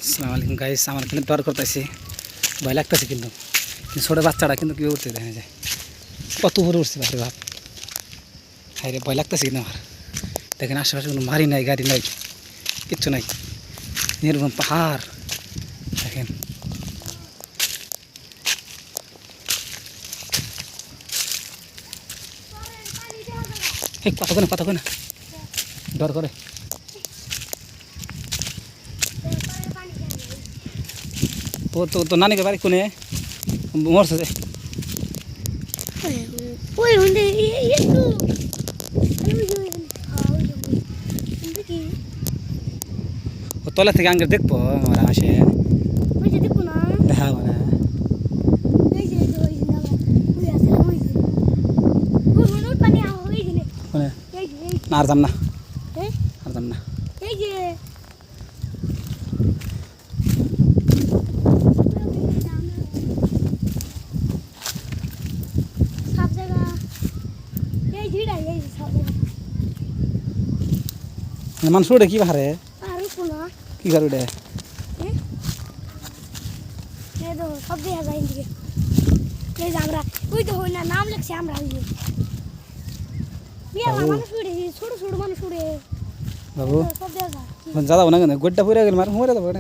আসসালামু আলাইকুম গাইস, আমার কিন্তু ডর করতেছি, ভয় লাগতেছে কিন্তু ছোটো বাচ্চাটা কিন্তু কেউ উঠতে দেখা যায় কত উপরে উঠছে বাপরে বাপ। হাই রে, ভয় লাগতেছে কিন্তু আমার। দেখেন আশেপাশে কোনো বাড়ি নাই, গাড়ি নাই, কিচ্ছু নাই, নির্মম পাহাড় দেখেন। এই কথা কই না, ডর করে। তো নানিকে বাড়ি কোনে মরছে যে ও তলা থেকে আঙ্গে দেখবো আমার আসে দেখাবো না। আর যাম না, আর যাম না। মানুষ উঠে কি বাহারে কি করে উঠে সব দেখা যায় এদিকে। এই যে আমরা ওই তো হই না নাম লেখছি আমরা ওই যে মানুষ উড়ে, ছোট ছোট মানুষ উড়ে বাবু সব দেখা যায়। যাবো না কেন, গোড্ডা পুরে গেল মার মরে যাবো না।